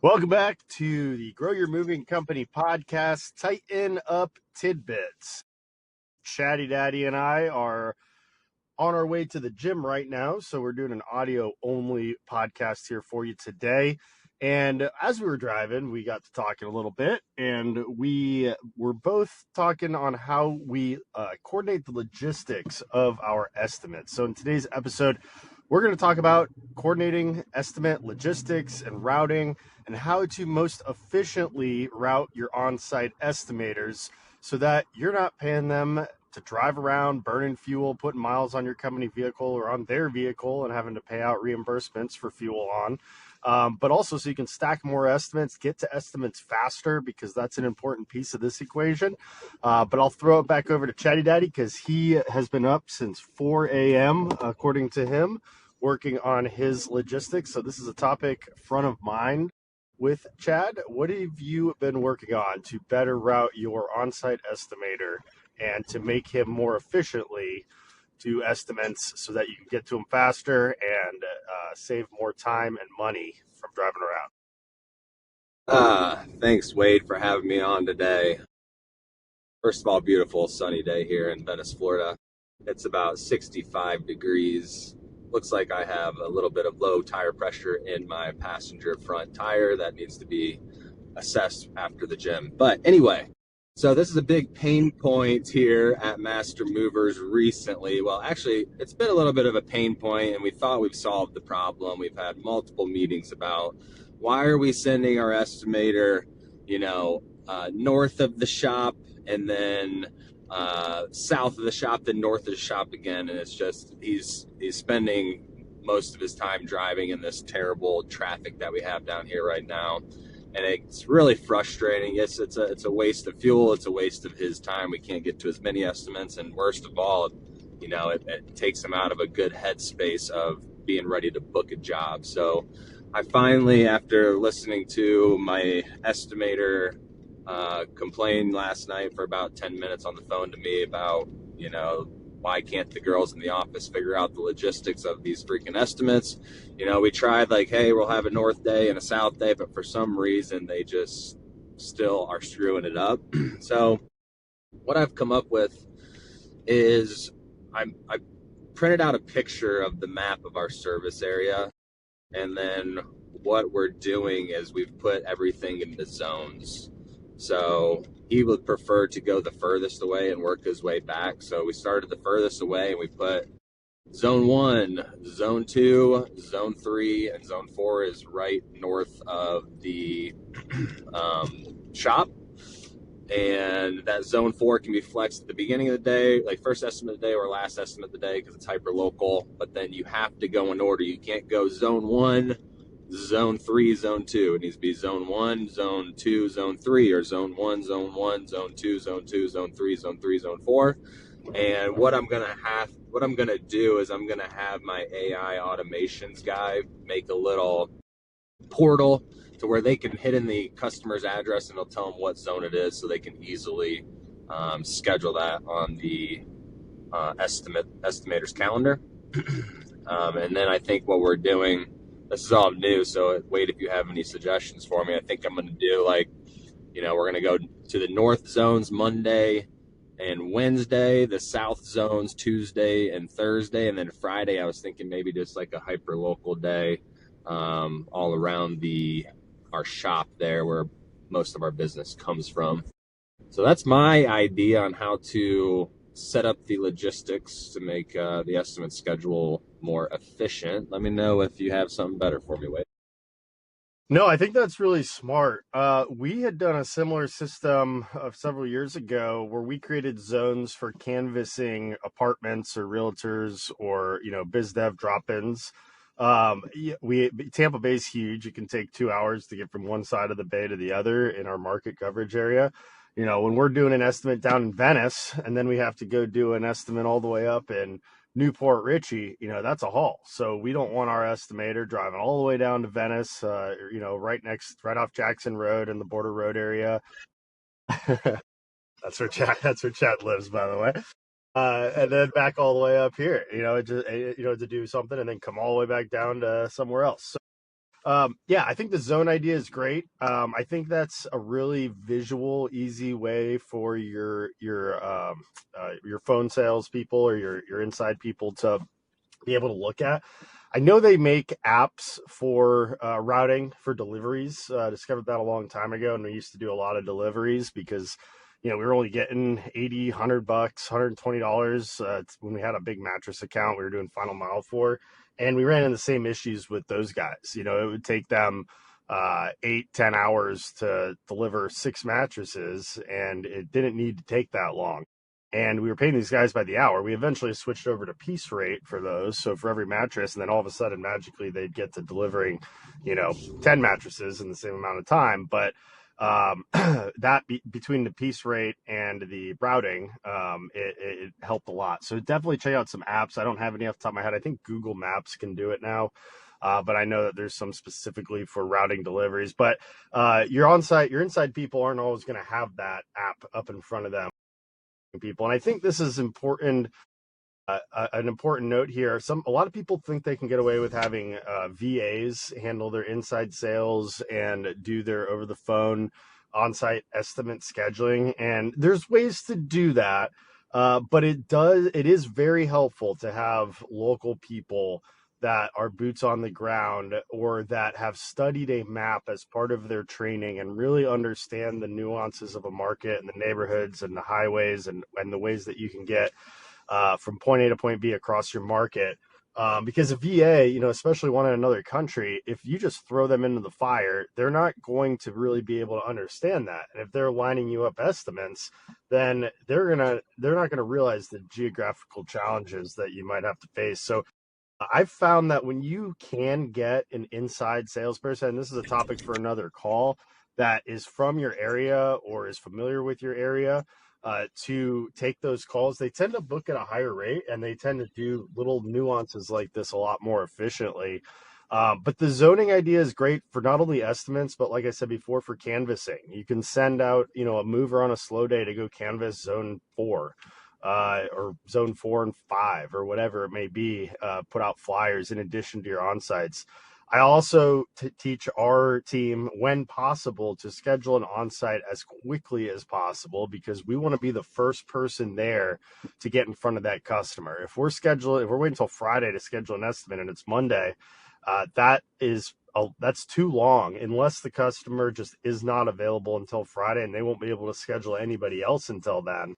Welcome back to the Grow Your Moving Company podcast, Tighten Up Tidbits. Chatty Daddy and I are on our way to the gym right now, so we're doing an audio-only podcast here for you today. And as we were driving, we got to talking a little bit, and we were both talking on how we coordinate the logistics of our estimates. So in today's episode, we're going to talk about coordinating estimate logistics and routing and how to most efficiently route your on-site estimators so that you're not paying them to drive around, burning fuel, putting miles on your company vehicle or on their vehicle and having to pay out reimbursements for fuel on. But also so you can stack more estimates, get to estimates faster, because that's an important piece of this equation. But I'll throw it back over to Chatty Daddy because he has been up since 4 a.m., according to him, working on his logistics. So this is a topic front of mind with Chad. What have you been working on to better route your on-site estimator and to make him more efficiently do estimates so that you can get to him faster and save more time and money from driving around? Thanks, Wade, for having me on today. First of all, beautiful sunny day here in Venice, Florida. It's about 65 degrees. Looks like I have a little bit of low tire pressure in my passenger front tire that needs to be assessed after the gym. But anyway, so this is a big pain point here at Master Movers recently. Well, actually, it's been a little bit of a pain point, and we thought we've solved the problem. We've had multiple meetings about why are we sending our estimator, north of the shop and then south of the shop, then north of the shop again. And it's just he's spending most of his time driving in this terrible traffic that we have down here right now. And it's really frustrating. Yes, it's a waste of fuel. It's a waste of his time. We can't get to as many estimates. And worst of all, it takes him out of a good headspace of being ready to book a job. So I finally, after listening to my estimator complain last night for about 10 minutes on the phone to me about, why can't the girls in the office figure out the logistics of these freaking estimates? We tried like, hey, we'll have a north day and a south day, but for some reason they just still are screwing it up. So what I've come up with is I printed out a picture of the map of our service area, and then what we're doing is we've put everything into zones. So he would prefer to go the furthest away and work his way back. So we started the furthest away and we put zone 1, zone 2, zone 3, and zone 4 is right north of the shop. And that zone 4 can be flexed at the beginning of the day, like first estimate of the day or last estimate of the day, because it's hyper local. But then you have to go in order. You can't go zone 1, zone 3, zone 2. It needs to be zone 1, zone 2, zone 3, or zone 1, zone 1, zone 2, zone 2, zone 3, zone 3, zone 4. And what I'm gonna do is I'm gonna have my AI automations guy make a little portal to where they can hit in the customer's address and it'll tell them what zone it is, so they can easily schedule that on the estimator's calendar. And then I think what we're doing, this is all new, so Wade, if you have any suggestions for me, I think I'm going to do we're going to go to the north zones Monday and Wednesday, the south zones Tuesday and Thursday, and then Friday I was thinking maybe just like a hyper local day all around our shop there where most of our business comes from. So that's my idea on how to set up the logistics to make the estimate schedule more efficient. Let me know if you have something better for me, Wade. No, I think that's really smart. We had done a similar system of several years ago where we created zones for canvassing apartments or realtors or, biz dev drop-ins. Tampa Bay's huge. It can take 2 hours to get from one side of the bay to the other in our market coverage area. When we're doing an estimate down in Venice and then we have to go do an estimate all the way up in Newport Richey, that's a haul. So we don't want our estimator driving all the way down to Venice, right off Jackson Road in the Border Road area. That's where Chad lives, by the way. And then back all the way up here, to do something and then come all the way back down to somewhere else. So Yeah, I think the zone idea is great. I think that's a really visual, easy way for your phone sales people or your inside people to be able to look at. I know they make apps for routing for deliveries. Discovered that a long time ago, and we used to do a lot of deliveries because we were only getting 80, $100, $120 when we had a big mattress account we were doing final mile for, and we ran into the same issues with those guys. It would take them 8, 10 hours to deliver 6 mattresses, and it didn't need to take that long. And we were paying these guys by the hour. We eventually switched over to piece rate for those. So for every mattress, and then all of a sudden, magically, they'd get to delivering, 10 mattresses in the same amount of time. But between the piece rate and the routing, it helped a lot. So definitely check out some apps. I don't have any off the top of my head. I think Google Maps can do it now. But I know that there's some specifically for routing deliveries. But your inside people aren't always going to have that app up in front of them. People, and I think this is important. An important note here: a lot of people think they can get away with having VAs handle their inside sales and do their over the phone on-site estimate scheduling, and there's ways to do that. But it is very helpful to have local people that are boots on the ground or that have studied a map as part of their training and really understand the nuances of a market and the neighborhoods and the highways and the ways that you can get from point A to point B across your market. Because a VA, especially one in another country, if you just throw them into the fire, they're not going to really be able to understand that. And if they're lining you up estimates, then they're not gonna realize the geographical challenges that you might have to face. So I've found that when you can get an inside salesperson, and this is a topic for another call, that is from your area or is familiar with your area, to take those calls, they tend to book at a higher rate and they tend to do little nuances like this a lot more efficiently. But the zoning idea is great for not only estimates, but like I said before, for canvassing. You can send out, a mover on a slow day to go canvass zone 4. Or zone 4 and 5 or whatever it may be, put out flyers in addition to your on-sites. I also teach our team, when possible, to schedule an on-site as quickly as possible because we want to be the first person there to get in front of that customer. If we're waiting until Friday to schedule an estimate and it's Monday, that's too long unless the customer just is not available until Friday and they won't be able to schedule anybody else until then.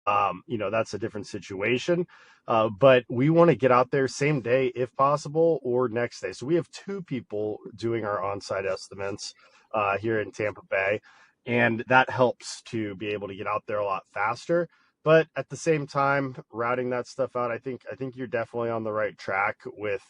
That's a different situation. But we want to get out there same day if possible or next day. So we have 2 people doing our on-site estimates here in Tampa Bay, and that helps to be able to get out there a lot faster. But at the same time, routing that stuff out, I think you're definitely on the right track with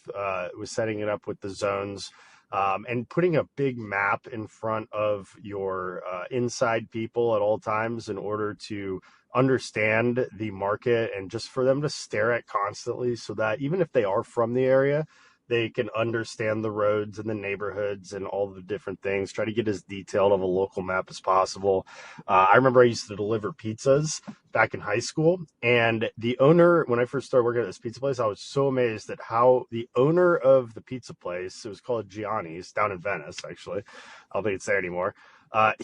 setting it up with the zones. And putting a big map in front of your inside people at all times in order to understand the market and just for them to stare at constantly so that even if they are from the area, they can understand the roads and the neighborhoods and all the different things. Try to get as detailed of a local map as possible. I remember I used to deliver pizzas back in high school, and the owner, when I first started working at this pizza place, I was so amazed at how the owner of the pizza place, it was called Gianni's down in Venice, actually. I don't think it's there anymore.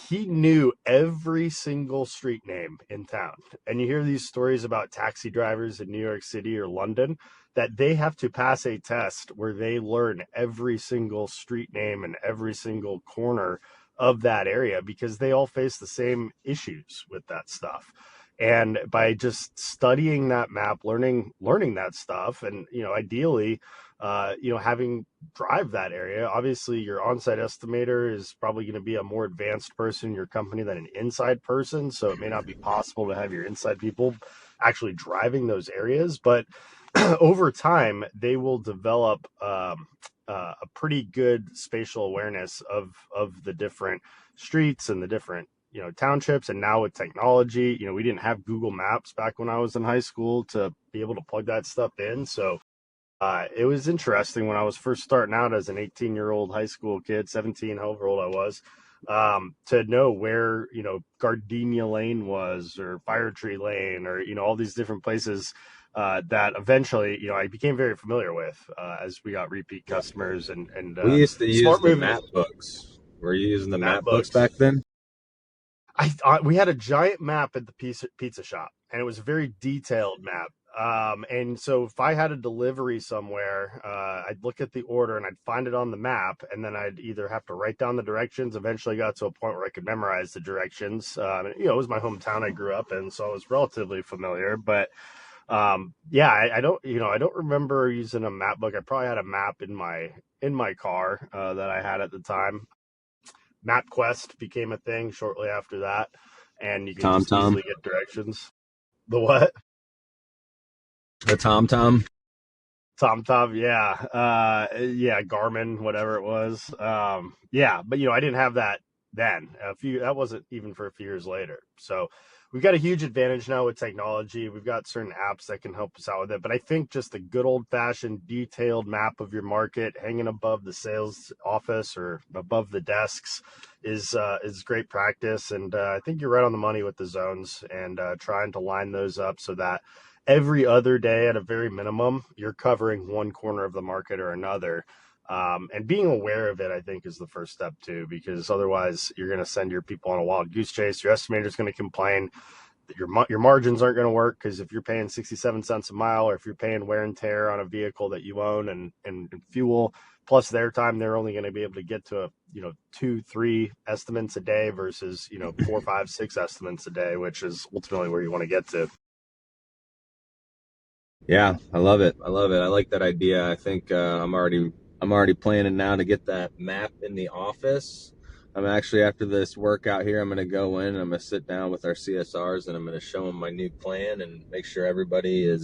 He knew every single street name in town. And you hear these stories about taxi drivers in New York City or London that they have to pass a test where they learn every single street name and every single corner of that area because they all face the same issues with that stuff. And by just studying that map, learning that stuff, and ideally, having drive that area. Obviously, your on-site estimator is probably going to be a more advanced person in your company than an inside person, so it may not be possible to have your inside people actually driving those areas. But over time, they will develop a pretty good spatial awareness of the different streets and the different townships. And now with technology, we didn't have Google Maps back when I was in high school to be able to plug that stuff in. So it was interesting when I was first starting out as an 18-year-old high school kid, 17, however old I was, to know where, Gardenia Lane was or Fire Tree Lane or, all these different places that eventually, I became very familiar with as we got repeat customers and We used to use smart the moving map books. Were you using the map map books books. back then? We had a giant map at the pizza shop, and it was a very detailed map. And so if I had a delivery somewhere, I'd look at the order and I'd find it on the map, and then I'd either have to write down the directions. Eventually, got to a point where I could memorize the directions. It was my hometown I grew up in, so I was relatively familiar. But yeah, I don't, I don't remember using a map book. I probably had a map in my car that I had at the time. MapQuest became a thing shortly after that, and you could just TomTom. easily get directions. The what? The TomTom. TomTom, yeah, yeah, Garmin, whatever it was. Yeah, but I didn't have that then. That wasn't even for a few years later. So we've got a huge advantage now with technology. We've got certain apps that can help us out with it. But I think just a good old fashioned detailed map of your market hanging above the sales office or above the desks is great practice. And I think you're right on the money with the zones and trying to line those up so that every other day at a very minimum, you're covering one corner of the market or another. And being aware of it, I think, is the first step too, because otherwise you're going to send your people on a wild goose chase. Your estimator's going to complain that your margins aren't going to work because if you're paying 67 cents a mile, or if you're paying wear and tear on a vehicle that you own and fuel plus their time, they're only going to be able to get to 2-3 estimates a day versus 4, 5, 6 estimates a day, which is ultimately where you want to get to. Yeah, I love it. I love it. I like that idea. I think I'm already planning now to get that map in the office. I'm actually, after this workout here, I'm going to go in and I'm going to sit down with our CSRs and I'm going to show them my new plan and make sure everybody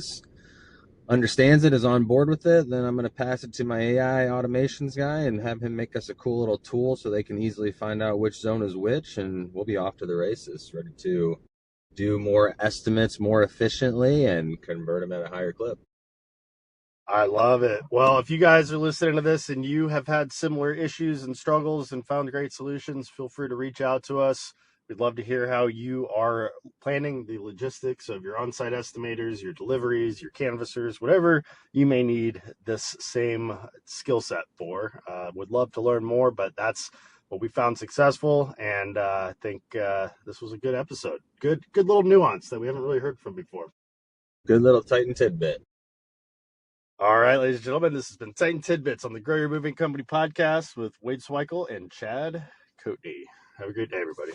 understands it, is on board with it. Then I'm going to pass it to my AI automations guy and have him make us a cool little tool so they can easily find out which zone is which, and we'll be off to the races, ready to do more estimates more efficiently and convert them at a higher clip. I love it. Well, if you guys are listening to this and you have had similar issues and struggles and found great solutions, feel free to reach out to us. We'd love to hear how you are planning the logistics of your on-site estimators, your deliveries, your canvassers, whatever you may need this same skill set for. Would love to learn more, but that's what we found successful. And I think this was a good episode. Good little nuance that we haven't really heard from before. Good little Titan tidbit. All right, ladies and gentlemen, this has been Titan Tidbits on the Grow Your Moving Company podcast with Wade Sweikel and Chad Coatney. Have a great day, everybody.